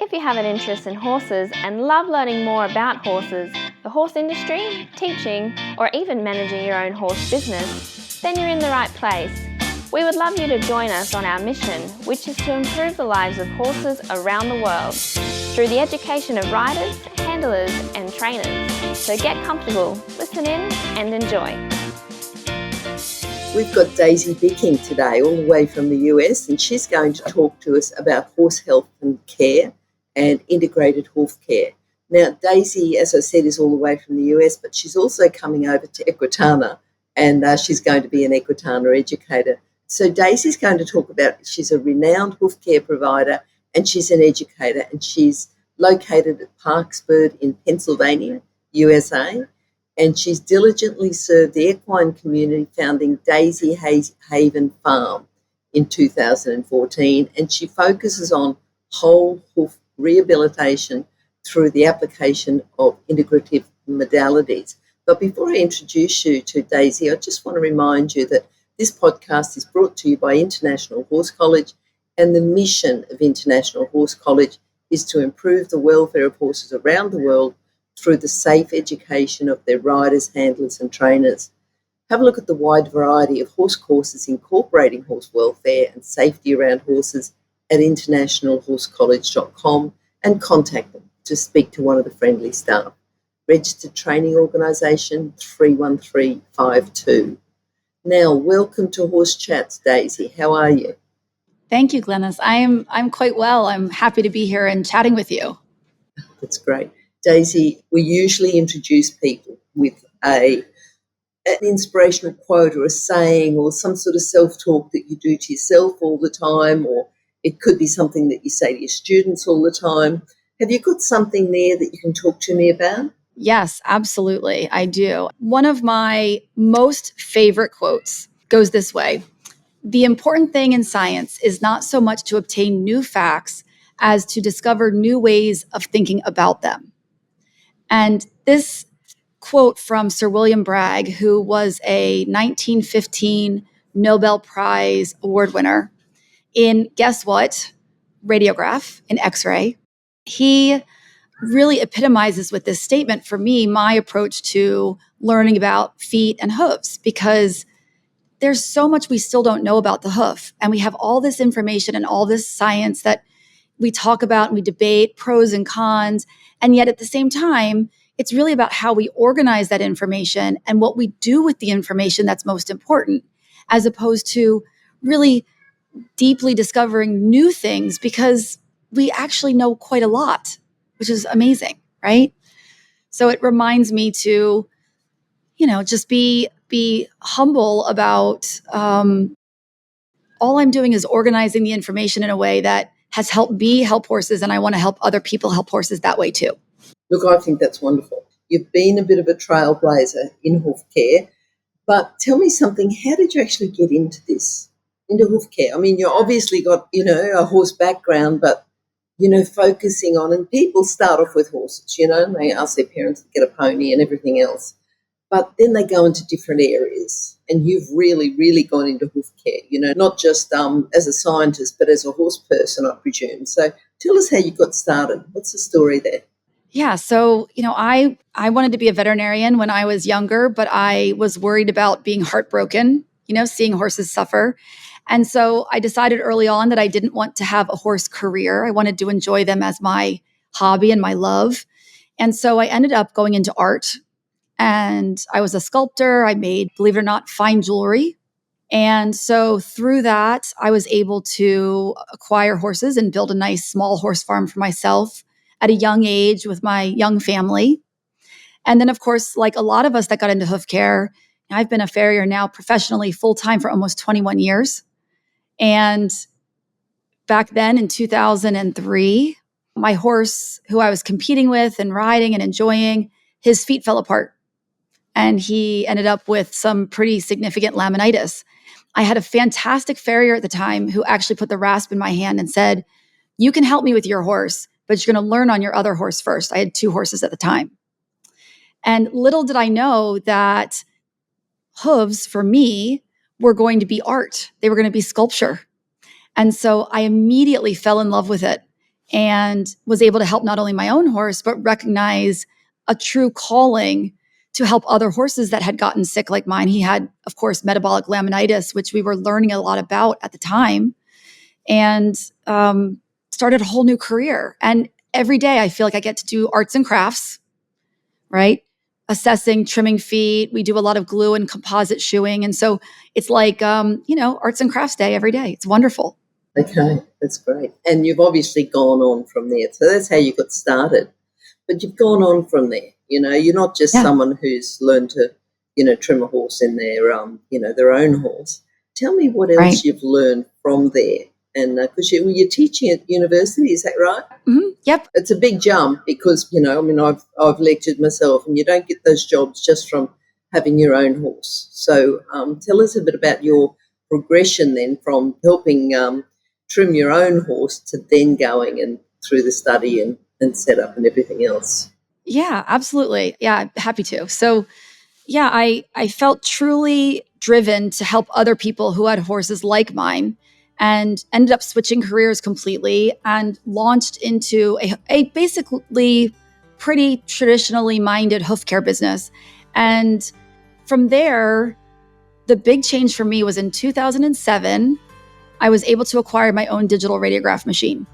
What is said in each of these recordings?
If you have an interest in horses and love learning more about horses, the horse industry, teaching, or even managing your own horse business, then you're in the right place. We would love you to join us on our mission, which is to improve the lives of horses around the world through the education of riders, handlers, and trainers. So get comfortable, listen in, and enjoy. We've got Daisy Bicking today, all the way from the US, and she's going to talk to us about horse health and care and integrated hoof care. Now, Daisy, as I said, is all the way from the US, but she's also coming over to Equitana, and she's going to be an Equitana educator. So Daisy's going to talk about, she's a renowned hoof care provider, and she's an educator, and she's located at Parksburg in Pennsylvania, USA, and she's diligently served the equine community, founding Daisy Haven Farm in 2014, and she focuses on whole hoof rehabilitation through the application of integrative modalities. But before I introduce you to Daisy, I just want to remind you that this podcast is brought to you by International Horse College, and the mission of International Horse College is to improve the welfare of horses around the world through the safe education of their riders, handlers and trainers. Have a look at the wide variety of horse courses incorporating horse welfare and safety around horses at internationalhorsecollege.com and contact them to speak to one of the friendly staff. Registered Training Organisation 31352. Now, welcome to Horse Chats, Daisy. How are you? Thank you, Glenys. I'm quite well. I'm happy to be here and chatting with you. That's great. Daisy, we usually introduce people with an inspirational quote or a saying or some sort of self-talk that you do to yourself all the time, or it could be something that you say to your students all the time. Have you got something there that you can talk to me about? Yes, absolutely. I do. One of my most favorite quotes goes this way: "The important thing in science is not so much to obtain new facts as to discover new ways of thinking about them." And this quote from Sir William Bragg, who was a 1915 Nobel Prize award winner in, guess what, radiograph, in X-ray. He really epitomizes with this statement for me my approach to learning about feet and hooves, because there's so much we still don't know about the hoof. And we have all this information and all this science that we talk about and we debate pros and cons. And yet at the same time, it's really about how we organize that information and what we do with the information that's most important, as opposed to really deeply discovering new things, because we actually know quite a lot, which is amazing, right? So it reminds me to, just be humble about all I'm doing is organizing the information in a way that has helped me help horses, and I want to help other people help horses that way too. Look, I think that's wonderful. You've been a bit of a trailblazer in hoof care, but tell me something, how did you actually get into this, into hoof care? I mean, you obviously got, a horse background, but, focusing on, and people start off with horses, and they ask their parents to get a pony and everything else. But then they go into different areas, and you've really, really gone into hoof care, not just as a scientist, but as a horse person, I presume. So tell us how you got started. What's the story there? Yeah. So, I wanted to be a veterinarian when I was younger, but I was worried about being heartbroken, seeing horses suffer. And so I decided early on that I didn't want to have a horse career. I wanted to enjoy them as my hobby and my love. And so I ended up going into art, and I was a sculptor. I made, believe it or not, fine jewelry. And so through that, I was able to acquire horses and build a nice small horse farm for myself at a young age with my young family. And then, of course, like a lot of us that got into hoof care, I've been a farrier now professionally full-time for almost 21 years. And back then in 2003, my horse, who I was competing with and riding and enjoying, his feet fell apart. And he ended up with some pretty significant laminitis. I had a fantastic farrier at the time who actually put the rasp in my hand and said, "You can help me with your horse, but you're going to learn on your other horse first." I had 2 horses at the time. And little did I know that hooves for me were going to be art. They were going to be sculpture. And so I immediately fell in love with it. and was able to help not only my own horse, but recognize a true calling to help other horses that had gotten sick like mine. He had, of course, metabolic laminitis, which we were learning a lot about at the time, and started a whole new career. And every day I feel like I get to do arts and crafts, right? Assessing, trimming feet. We do a lot of glue and composite shoeing. And so it's like, arts and crafts day every day. It's wonderful. Okay, that's great. And you've obviously gone on from there. So that's how you got started. But you've gone on from there. You're not just someone who's learned to, trim a horse in their own horse. Tell me what else you've learned from there. And because you're teaching at university, is that right? Mm-hmm. Yep. It's a big jump because, I've lectured myself, and you don't get those jobs just from having your own horse. So tell us a bit about your progression then from helping trim your own horse to then going and through the study and setup and everything else. Yeah, absolutely. Yeah, happy to. So, yeah, I felt truly driven to help other people who had horses like mine, and ended up switching careers completely and launched into a basically pretty traditionally minded hoof care business. And from there, the big change for me was in 2007, I was able to acquire my own digital radiograph machine,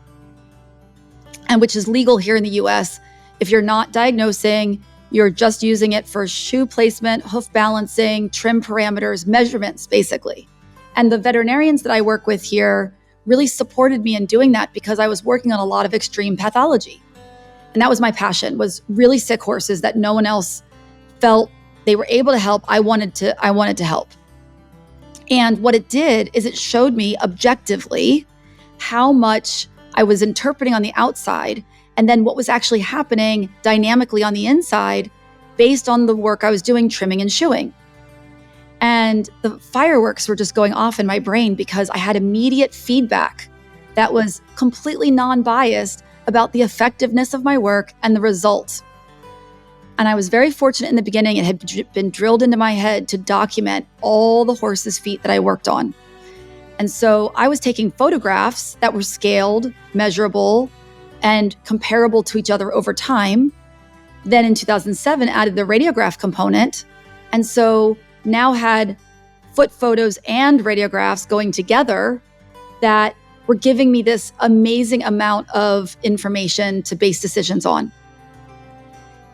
and which is legal here in the US. If you're not diagnosing, you're just using it for shoe placement, hoof balancing, trim parameters, measurements, basically. And the veterinarians that I work with here really supported me in doing that because I was working on a lot of extreme pathology. And that was my passion, was really sick horses that no one else felt they were able to help. I wanted to help. And what it did is it showed me objectively how much I was interpreting on the outside and then what was actually happening dynamically on the inside based on the work I was doing, trimming and shoeing. And the fireworks were just going off in my brain because I had immediate feedback that was completely non-biased about the effectiveness of my work and the results. And I was very fortunate in the beginning. It had been drilled into my head to document all the horses' feet that I worked on. And so I was taking photographs that were scaled, measurable, and comparable to each other over time. Then in 2007, added the radiograph component. And so now had foot photos and radiographs going together that were giving me this amazing amount of information to base decisions on.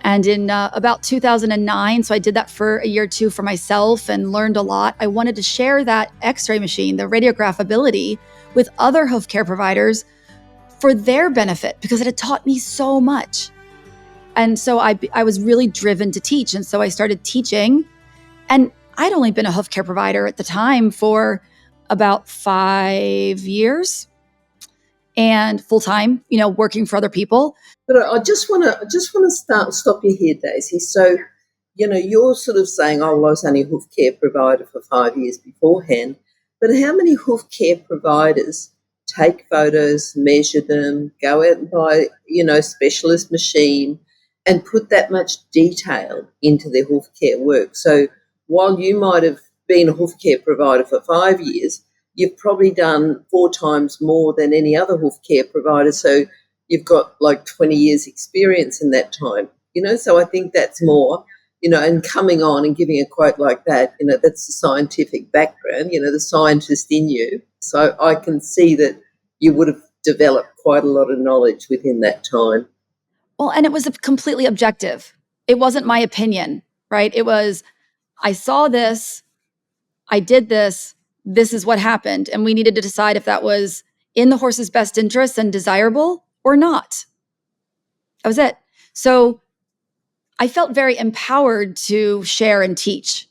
And in about 2009, so I did that for a year or two for myself and learned a lot. I wanted to share that x-ray machine, the radiograph ability, with other hoof care providers for their benefit because it had taught me so much. And so I was really driven to teach. And so I started teaching. And I'd only been a hoof care provider at the time for about 5 years and full-time, working for other people. But I just want to stop you here, Daisy. So, you're sort of saying, oh, well, I was only a hoof care provider for 5 years beforehand. But how many hoof care providers take photos, measure them, go out and buy, specialist machine and put that much detail into their hoof care work? So while you might have been a hoof care provider for 5 years, you've probably done 4 times more than any other hoof care provider. So you've got like 20 years experience in that time, so I think that's more, and coming on and giving a quote like that, that's the scientific background, the scientist in you. So I can see that you would have developed quite a lot of knowledge within that time. Well, and it was completely objective. It wasn't my opinion, right? It was, I saw this, I did this is what happened. And we needed to decide if that was in the horse's best interest and desirable or not. That was it. So I felt very empowered to share and teach,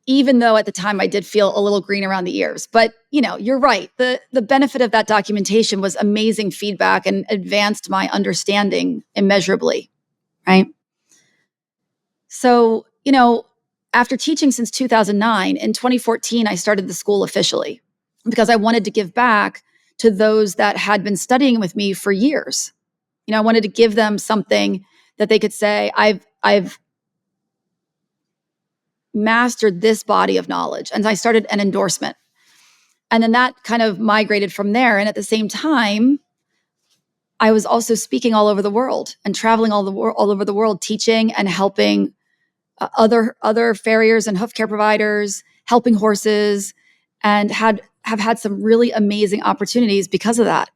even though at the time I did feel a little green around the ears. But, you're right. The benefit of that documentation was amazing feedback and advanced my understanding immeasurably, right? So, after teaching since 2009, in 2014, I started the school officially because I wanted to give back to those that had been studying with me for years. I wanted to give them something that they could say, I've mastered this body of knowledge. And I started an endorsement. And then that kind of migrated from there. And at the same time, I was also speaking all over the world and traveling all over the world, teaching and helping other farriers and hoof care providers, helping horses, and have had some really amazing opportunities because of that.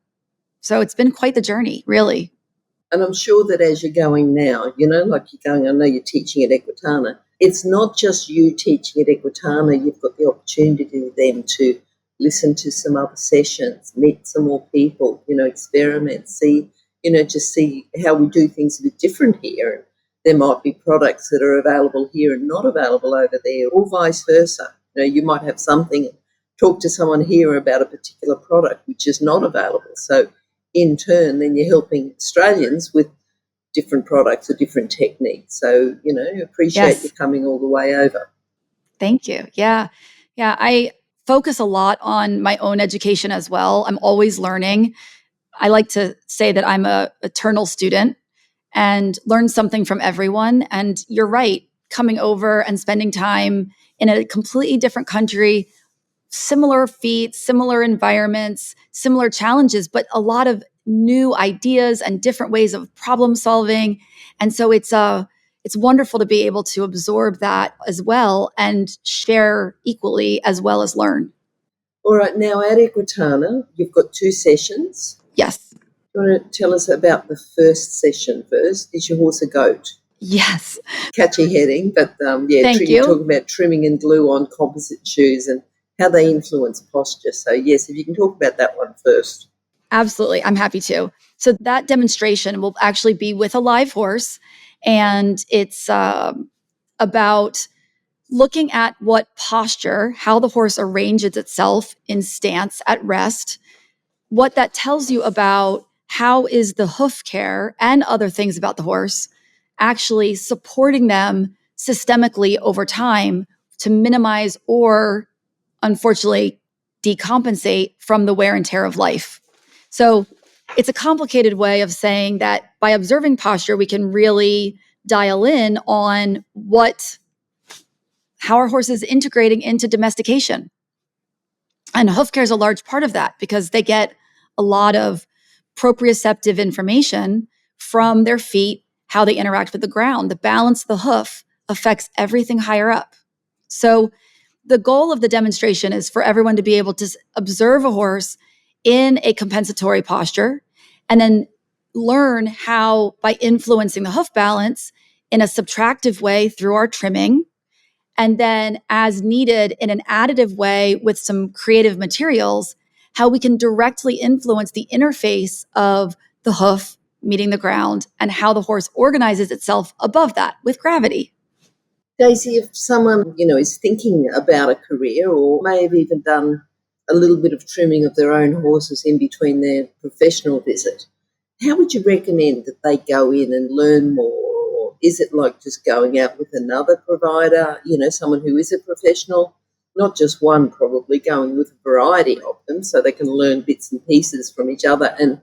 So it's been quite the journey, really. And I'm sure that as you're going now, like you're going, I know you're teaching at Equitana, it's not just you teaching at Equitana, you've got the opportunity then to listen to some other sessions, meet some more people, experiment, see, just see how we do things a bit different here. There might be products that are available here and not available over there, or vice versa. You might have something, talk to someone here about a particular product which is not available. So in turn, then you're helping Australians with different products or different techniques. So, appreciate you coming all the way over. Thank you. Yeah. Yeah. I focus a lot on my own education as well. I'm always learning. I like to say that I'm a eternal student and learn something from everyone. And you're right, coming over and spending time in a completely different country, similar feats, similar environments, similar challenges, but a lot of new ideas and different ways of problem solving. And so it's wonderful to be able to absorb that as well and share equally as well as learn. All right, now at Equitana, you've got 2 sessions. Yes. You want to tell us about the first session first? Is your horse a goat? Yes. Catchy heading, but Thank you. You're talking about trimming and glue on composite shoes and how they influence posture. So yes, if you can talk about that one first. Absolutely. I'm happy to. So that demonstration will actually be with a live horse, and it's about looking at what posture, how the horse arranges itself in stance at rest, what that tells you about how is the hoof care and other things about the horse actually supporting them systemically over time to minimize or, unfortunately, decompensate from the wear and tear of life. So it's a complicated way of saying that by observing posture, we can really dial in on how our horse is integrating into domestication. And hoof care is a large part of that because they get a lot of proprioceptive information from their feet, how they interact with the ground. The balance of the hoof affects everything higher up. So the goal of the demonstration is for everyone to be able to observe a horse in a compensatory posture and then learn how, by influencing the hoof balance in a subtractive way through our trimming, and then as needed in an additive way with some creative materials, how we can directly influence the interface of the hoof meeting the ground and how the horse organizes itself above that with gravity. Daisy, if someone, is thinking about a career or may have even done a little bit of trimming of their own horses in between their professional visit, how would you recommend that they go in and learn more? Or is it like just going out with another provider, someone who is a professional, not just one, probably going with a variety of them so they can learn bits and pieces from each other and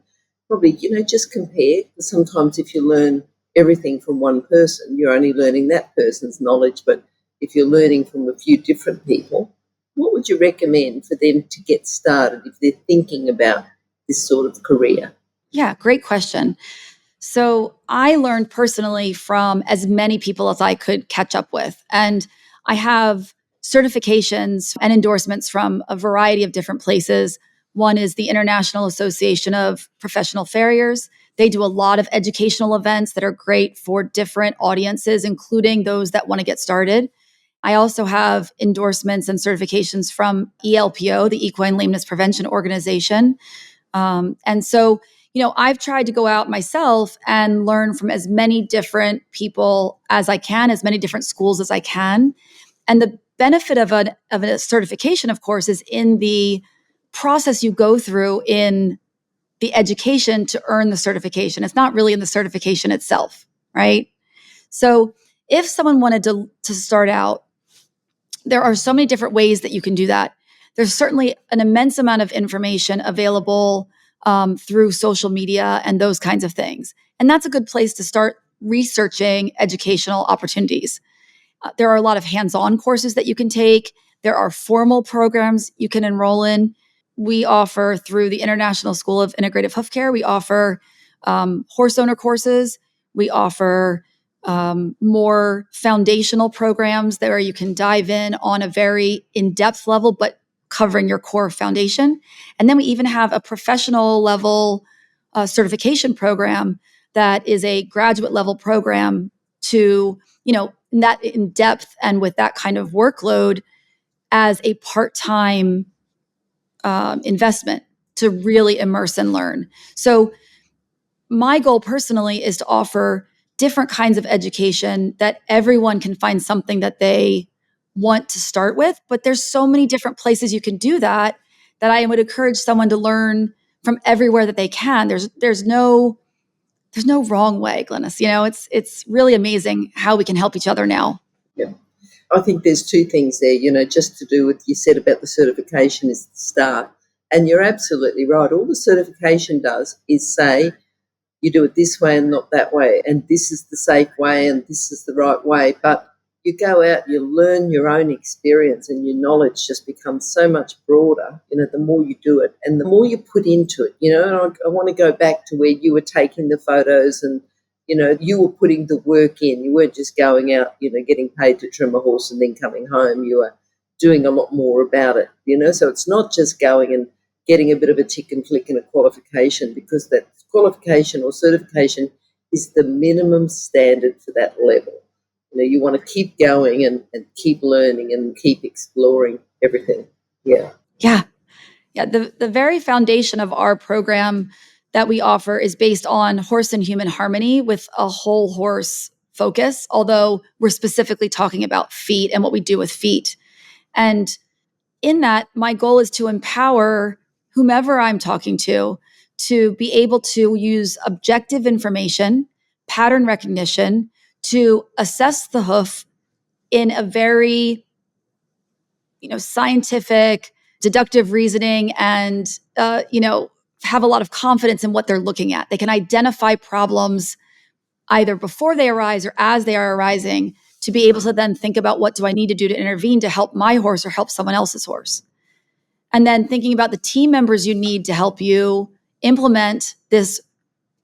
probably, just compare? Because sometimes if you learn everything from one person, you're only learning that person's knowledge. But if you're learning from a few different people, what would you recommend for them to get started if they're thinking about this sort of career? Yeah, great question. So I learned personally from as many people as I could catch up with. And I have certifications and endorsements from a variety of different places. One is the International Association of Professional Farriers. They do a lot of educational events that are great for different audiences, including those that want to get started. I also have endorsements and certifications from ELPO, the Equine Lameness Prevention Organization. And so, I've tried to go out myself and learn from as many different people as I can, as many different schools as I can. And the benefit of a certification, of course, is in the process you go through in the education to earn the certification. It's not really in the certification itself, right? So if someone wanted to start out, there are so many different ways that you can do that. There's certainly an immense amount of information available through social media and those kinds of things. And that's a good place to start researching educational opportunities. There are a lot of hands-on courses that you can take. There are formal programs you can enroll in. We offer through the International School of Integrative Hoof Care, we offer horse owner courses. We offer more foundational programs where you can dive in on a very in-depth level, but covering your core foundation. And then we even have a professional level certification program that is a graduate level program to, that in depth and with that kind of workload as a part-time investment to really immerse and learn. So my goal personally is to offer different kinds of education that everyone can find something that they want to start with. But there's so many different places you can do that I would encourage someone to learn from everywhere that they can. There's no wrong way, Glenys. It's really amazing how we can help each other now. Yeah. I think there's two things there, just to do with you said about the certification is the start. And you're absolutely right. All the certification does is say you do it this way and not that way, and this is the safe way and this is the right way. But you go out, you learn your own experience, and your knowledge just becomes so much broader, the more you do it and the more you put into it, and I want to go back to where you were taking the photos and, you were putting the work in. You weren't just going out, getting paid to trim a horse and then coming home. You were doing a lot more about it, so it's not just going and getting a bit of a tick and flick and a qualification, because that qualification or certification is the minimum standard for that level. You want to keep going and keep learning and keep exploring everything. Yeah. Yeah. Yeah. The very foundation of our program that we offer is based on horse and human harmony with a whole horse focus, although we're specifically talking about feet and what we do with feet. And in that, my goal is to empower whomever I'm talking to be able to use objective information, pattern recognition, to assess the hoof in a very, scientific, deductive reasoning, and have a lot of confidence in what they're looking at. They can identify problems either before they arise or as they are arising, to be able to then think about, what do I need to do to intervene to help my horse or help someone else's horse? And then thinking about the team members you need to help you implement this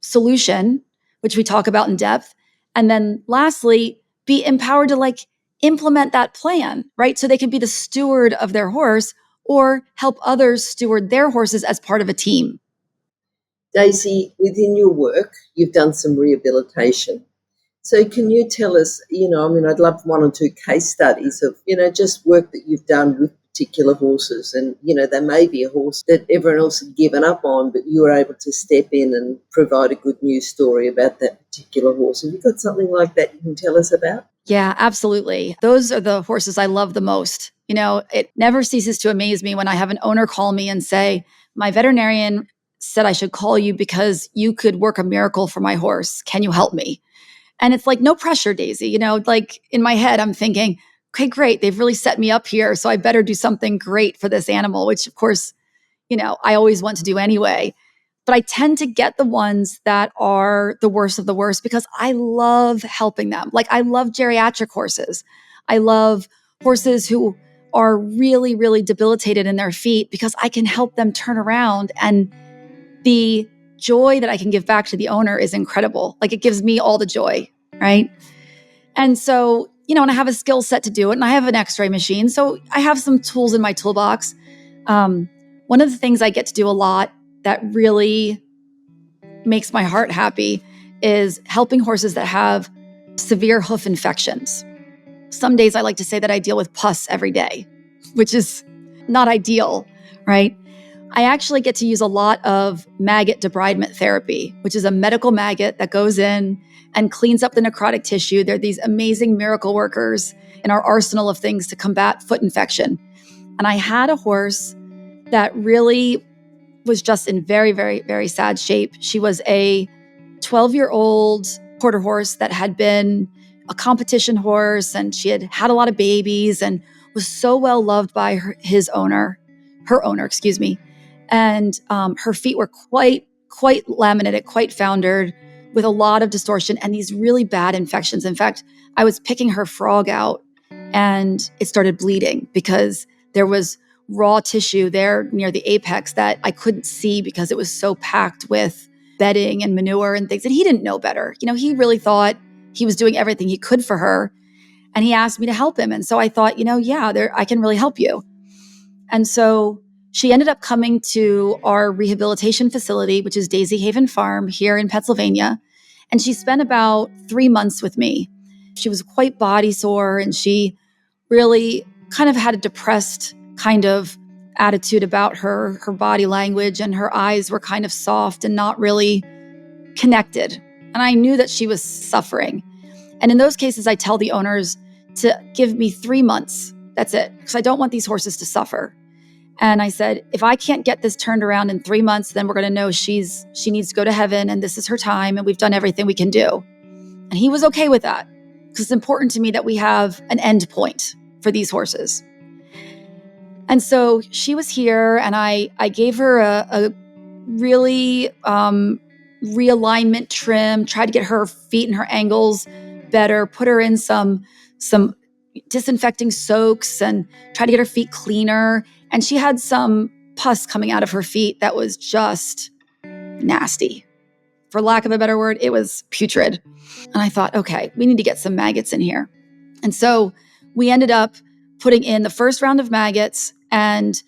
solution, which we talk about in depth. And then lastly, be empowered to implement that plan, right? So they can be the steward of their horse or help others steward their horses as part of a team. Daisy, within your work, you've done some rehabilitation. So can you tell us, I'd love one or two case studies of, just work that you've done with particular horses, and, there may be a horse that everyone else had given up on, but you were able to step in and provide a good news story about that particular horse. Have you got something like that you can tell us about? Yeah, absolutely. Those are the horses I love the most. It never ceases to amaze me when I have an owner call me and say, my veterinarian said I should call you because you could work a miracle for my horse. Can you help me? And it's no pressure, Daisy. In my head, I'm thinking, okay, great. They've really set me up here. So I better do something great for this animal, which of course, I always want to do anyway. But I tend to get the ones that are the worst of the worst because I love helping them. I love geriatric horses. I love horses who are really, really debilitated in their feet because I can help them turn around, and the joy that I can give back to the owner is incredible. It gives me all the joy, right? And so, and I have a skill set to do it, and I have an x-ray machine. So I have some tools in my toolbox. One of the things I get to do a lot that really makes my heart happy is helping horses that have severe hoof infections. Some days I like to say that I deal with pus every day, which is not ideal, right? I actually get to use a lot of maggot debridement therapy, which is a medical maggot that goes in and cleans up the necrotic tissue. They're these amazing miracle workers in our arsenal of things to combat foot infection. And I had a horse that really was just in very, very, very sad shape. She was a 12-year-old quarter horse that had been a competition horse, and she had had a lot of babies and was so well loved by her owner, excuse me. And her feet were quite laminated, quite foundered, with a lot of distortion and these really bad infections. In fact, I was picking her frog out and it started bleeding because there was raw tissue there near the apex that I couldn't see because it was so packed with bedding and manure and things. And he didn't know better. He really thought he was doing everything he could for her. And he asked me to help him. And so I thought, I can really help you. And so she ended up coming to our rehabilitation facility, which is Daisy Haven Farm here in Pennsylvania. And she spent about 3 months with me. She was quite body sore, and she really kind of had a depressed kind of attitude about her body language, and her eyes were kind of soft and not really connected. And I knew that she was suffering. And in those cases, I tell the owners to give me 3 months. That's it, because I don't want these horses to suffer. And I said, if I can't get this turned around in 3 months, then we're going to know she needs to go to heaven, and this is her time, and we've done everything we can do. And he was okay with that, because it's important to me that we have an end point for these horses. And so she was here, and I gave her a really realignment trim, tried to get her feet and her ankles better, put her in some disinfecting soaks, and tried to get her feet cleaner. And she had some pus coming out of her feet that was just nasty. For lack of a better word, it was putrid. And I thought, okay, we need to get some maggots in here. And so we ended up putting in the first round of maggots, and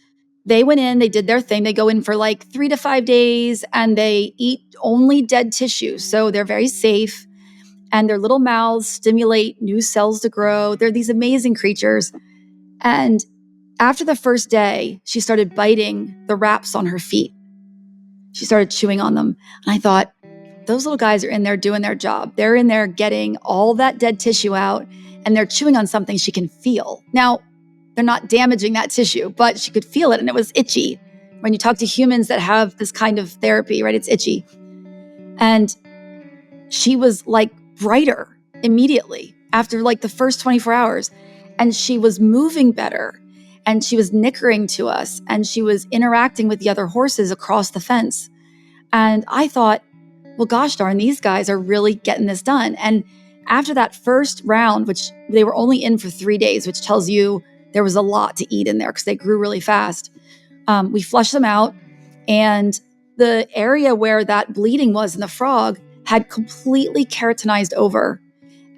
they went in, they did their thing. They go in for like 3 to 5 days, and they eat only dead tissue. So they're very safe, and their little mouths stimulate new cells to grow. They're these amazing creatures. And after the first day, she started biting the wraps on her feet. She started chewing on them. And I thought, those little guys are in there doing their job. They're in there getting all that dead tissue out, and they're chewing on something she can feel. Now, they're not damaging that tissue, but she could feel it, and it was itchy. When you talk to humans that have this kind of therapy, right, it's itchy. And she was like brighter immediately after like the first 24 hours. And she was moving better, and she was nickering to us, and she was interacting with the other horses across the fence. And I thought, well, gosh darn, these guys are really getting this done. And after that first round, which they were only in for 3 days, which tells you there was a lot to eat in there because they grew really fast, we flushed them out. And the area where that bleeding was in the frog had completely keratinized over.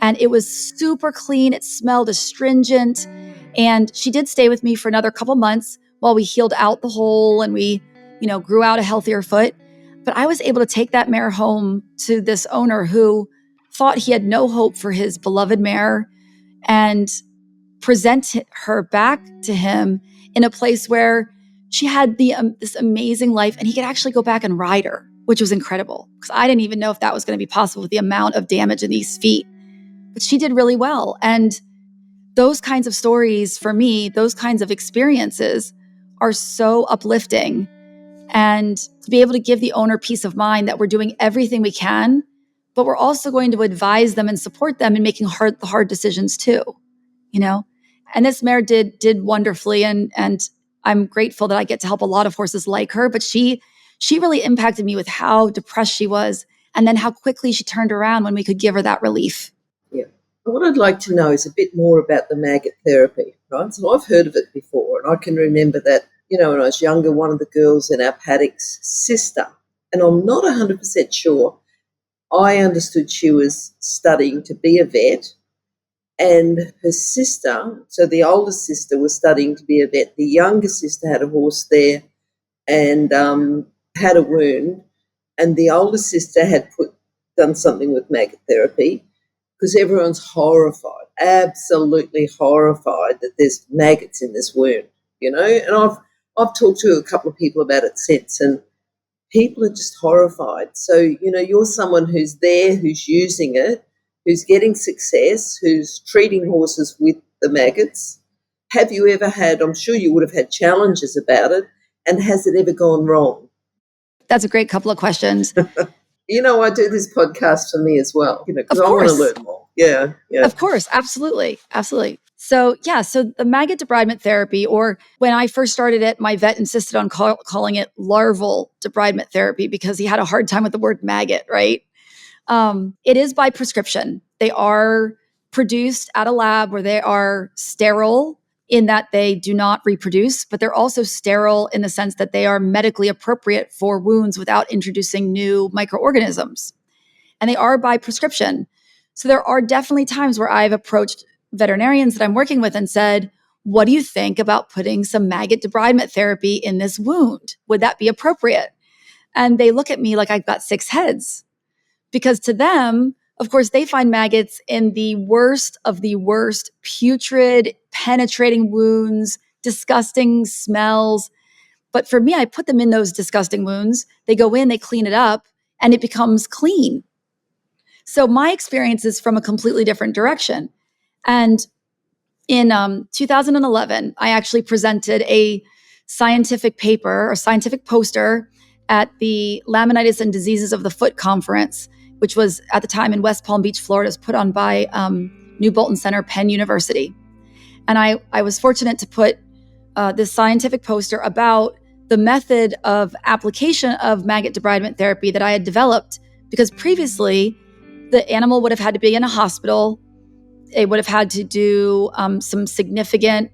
And it was super clean. It smelled astringent. And she did stay with me for another couple months while we healed out the hole and we, grew out a healthier foot. But I was able to take that mare home to this owner who thought he had no hope for his beloved mare, and present her back to him in a place where she had this amazing life, and he could actually go back and ride her, which was incredible, because I didn't even know if that was going to be possible with the amount of damage in these feet. But she did really well. And those kinds of stories for me, those kinds of experiences are so uplifting. And to be able to give the owner peace of mind that we're doing everything we can, but we're also going to advise them and support them in making the hard decisions too, And this mare did wonderfully. And I'm grateful that I get to help a lot of horses like her. But she really impacted me with how depressed she was, and then how quickly she turned around when we could give her that relief. Yeah. What I'd like to know is a bit more about the maggot therapy, right? So I've heard of it before, and I can remember that, when I was younger, one of the girls in our paddock's sister, and I'm not 100% sure, I understood she was studying to be a vet, and her sister, so the older sister was studying to be a vet. The younger sister had a horse there and had a wound, and the older sister had done something with maggot therapy, because everyone's horrified, absolutely horrified that there's maggots in this wound, And I've talked to a couple of people about it since, and people are just horrified. So, you're someone who's there, who's using it, who's getting success, who's treating horses with the maggots. Have you ever had, I'm sure you would have had challenges about it, and has it ever gone wrong? That's a great couple of questions. I do this podcast for me as well, because I want to learn more. Yeah. Of course. Absolutely. So the maggot debridement therapy, or when I first started it, my vet insisted on calling it larval debridement therapy because he had a hard time with the word maggot, right? It is by prescription. They are produced at a lab where they are sterile in that they do not reproduce, but they're also sterile in the sense that they are medically appropriate for wounds without introducing new microorganisms. And they are by prescription. So there are definitely times where I've approached veterinarians that I'm working with and said, what do you think about putting some maggot debridement therapy in this wound? Would that be appropriate? And they look at me like I've got 6 heads. Because to them, of course, they find maggots in the worst of the worst, putrid, penetrating wounds, disgusting smells. But for me, I put them in those disgusting wounds. They go in, they clean it up, and it becomes clean. So my experience is from a completely different direction. And in 2011, I actually presented a scientific paper, a scientific poster at the Laminitis and Diseases of the Foot Conference, which was at the time in West Palm Beach, Florida, was put on by New Bolton Center, Penn University. And I was fortunate to put this scientific poster about the method of application of maggot debridement therapy that I had developed, because previously the animal would have had to be in a hospital. It would have had to do some significant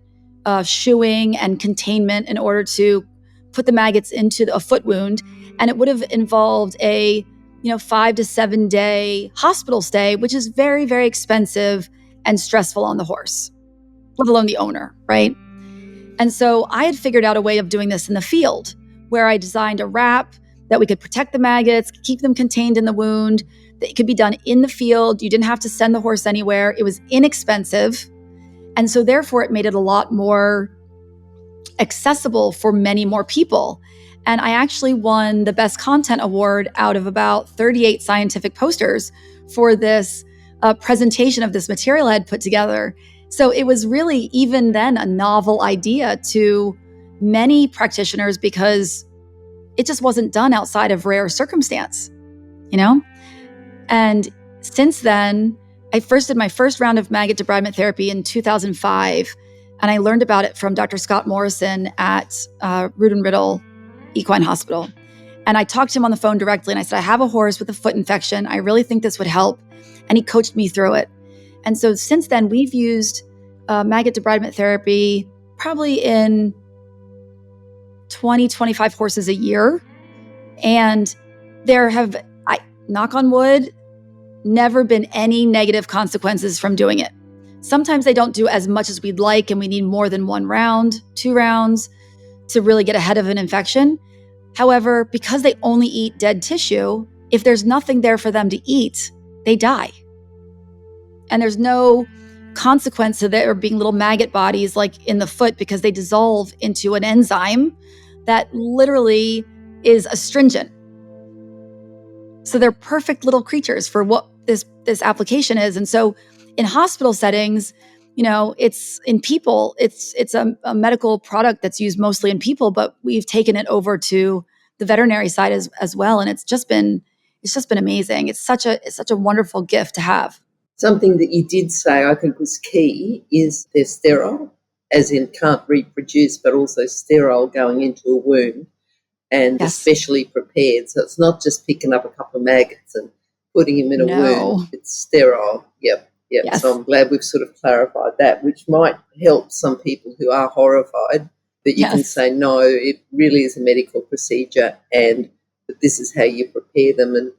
shoeing and containment in order to put the maggots into a foot wound. And it would have involved a 5 to 7 day hospital stay, which is very, very expensive and stressful on the horse, let alone the owner, right? And so I had figured out a way of doing this in the field, where I designed a wrap that we could protect the maggots, keep them contained in the wound, that it could be done in the field. You didn't have to send the horse anywhere. It was inexpensive. And so therefore it made it a lot more accessible for many more people. And I actually won the Best Content Award out of about 38 scientific posters for this presentation of this material I had put together. So it was really, even then, a novel idea to many practitioners because it just wasn't done outside of rare circumstance, And since then, I first did my first round of maggot debridement therapy in 2005, and I learned about it from Dr. Scott Morrison at Root and Riddle Equine Hospital. And I talked to him on the phone directly, and I said, I have a horse with a foot infection. I really think this would help. And he coached me through it. And so since then, we've used maggot debridement therapy probably in 20, 25 horses a year. And there have, knock on wood, never been any negative consequences from doing it. Sometimes they don't do as much as we'd like, and we need more than 1 round, 2 rounds to really get ahead of an infection. However, because they only eat dead tissue, if there's nothing there for them to eat, they die. And there's no consequence to there being little maggot bodies like in the foot, because they dissolve into an enzyme that literally is astringent. So they're perfect little creatures for what this application is. And so in hospital settings, it's in people, it's a medical product that's used mostly in people, but we've taken it over to the veterinary side as well. And it's just been amazing. It's such a wonderful gift to have. Something that you did say I think was key is they're sterile, as in can't reproduce, but also sterile going into a wound, and Yes. especially prepared. So it's not just picking up a couple of maggots and putting them in a wound. It's sterile. Yep. Yes. So I'm glad we've sort of clarified that, which might help some people who are horrified, that you can say, no, it really is a medical procedure and that this is how you prepare them. And,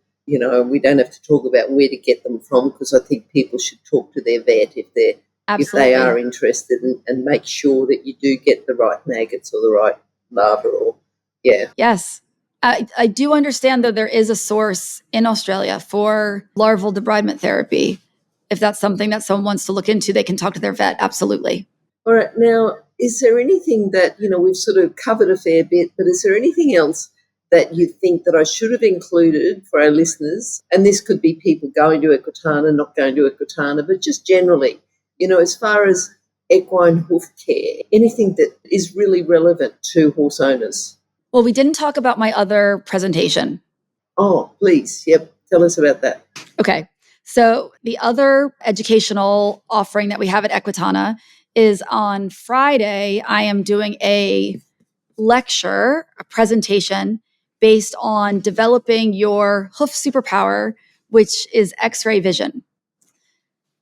we don't have to talk about where to get them from, because I think people should talk to their vet if they are interested, and make sure that you do get the right maggots or the right larva Yes. I do understand, though, there is a source in Australia for larval debridement therapy. If that's something that someone wants to look into, they can talk to their vet. Absolutely. All right. Now, is there anything that, we've sort of covered a fair bit, but is there anything else that you think that I should have included for our listeners? And this could be people going to Equitana, not going to Equitana, but just generally, as far as equine hoof care, anything that is really relevant to horse owners? Well, we didn't talk about my other presentation. Oh, please. Yep. Tell us about that. Okay. So the other educational offering that we have at Equitana is on Friday. I am doing a lecture, a presentation based on developing your hoof superpower, which is X-ray vision.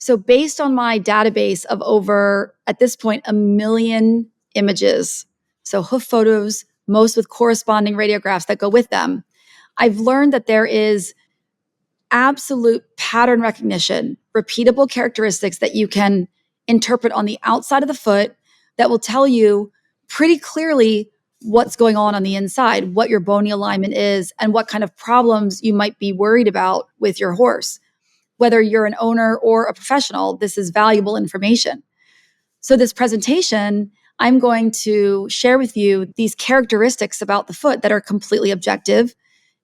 So based on my database of over, at this point, 1 million images, so hoof photos, most with corresponding radiographs that go with them, I've learned that there is absolute pattern recognition, repeatable characteristics that you can interpret on the outside of the foot that will tell you pretty clearly what's going on the inside, what your bony alignment is, and what kind of problems you might be worried about with your horse. Whether you're an owner or a professional, this is valuable information. So this presentation, I'm going to share with you these characteristics about the foot that are completely objective,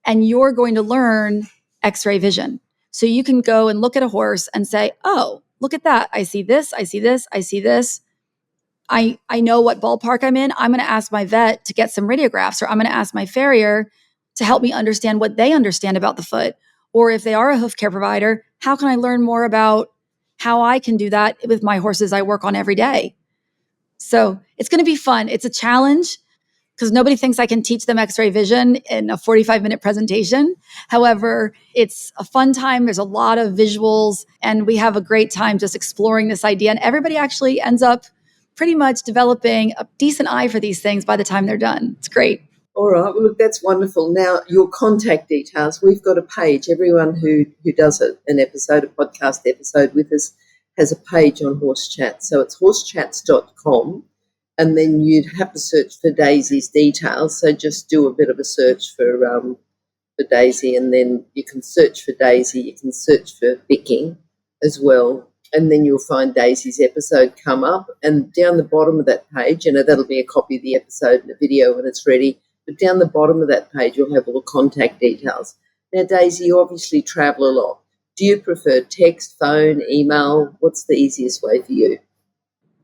and you're going to learn X-ray vision. So you can go and look at a horse and say, oh, look at that. I see this, I see this, I see this. I know what ballpark I'm in. I'm going to ask my vet to get some radiographs, or I'm going to ask my farrier to help me understand what they understand about the foot. Or if they are a hoof care provider, how can I learn more about how I can do that with my horses I work on every day? So it's going to be fun. It's a challenge because nobody thinks I can teach them X-ray vision in a 45-minute presentation. However, it's a fun time. There's a lot of visuals, and we have a great time just exploring this idea. And everybody actually ends up pretty much developing a decent eye for these things by the time they're done. It's great. All right. Well, look, that's wonderful. Now, your contact details, we've got a page. Everyone who does a podcast episode with us has a page on Horse Chat. So it's horsechats.com, and then you'd have to search for Daisy's details. So just do a bit of a search for Daisy, and then you can search for Daisy. You can search for Bicking as well, and then you'll find Daisy's episode come up. And down the bottom of that page, that'll be a copy of the episode and a video when it's ready. But down the bottom of that page, you'll have all the contact details. Now, Daisy, you obviously travel a lot. Do you prefer text, phone, email? What's the easiest way for you?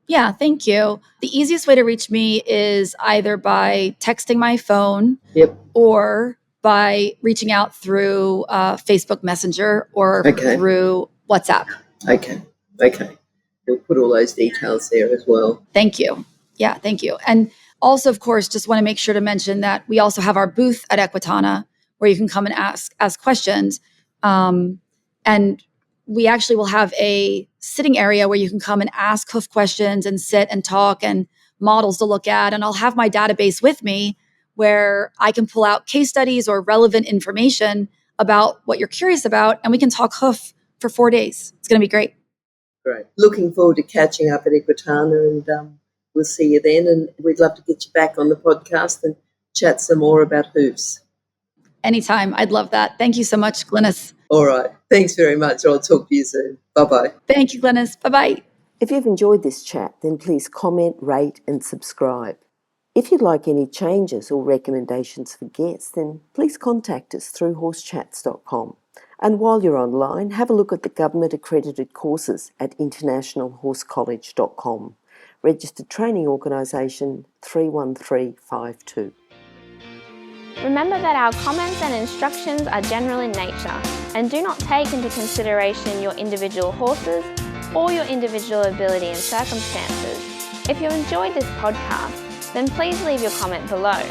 Yeah, thank you. The easiest way to reach me is either by texting my phone, or by reaching out through Facebook Messenger or through WhatsApp. Okay. We'll put all those details there as well. Thank you. Yeah, thank you. And also, of course, just want to make sure to mention that we also have our booth at Equitana where you can come and ask questions. And we actually will have a sitting area where you can come and ask hoof questions and sit and talk and models to look at. And I'll have my database with me where I can pull out case studies or relevant information about what you're curious about. And we can talk hoof for 4 days. It's going to be great. Great. Looking forward to catching up at Equitana, and we'll see you then. And we'd love to get you back on the podcast and chat some more about hoofs. Anytime. I'd love that. Thank you so much, Glenys. All right. Thanks very much. I'll talk to you soon. Bye-bye. Thank you, Glenys. Bye-bye. If you've enjoyed this chat, then please comment, rate and subscribe. If you'd like any changes or recommendations for guests, then please contact us through horsechats.com. And while you're online, have a look at the government-accredited courses at internationalhorsecollege.com. Registered Training Organisation 31352. Remember that our comments and instructions are general in nature and do not take into consideration your individual horses or your individual ability and circumstances. If you enjoyed this podcast, then please leave your comment below.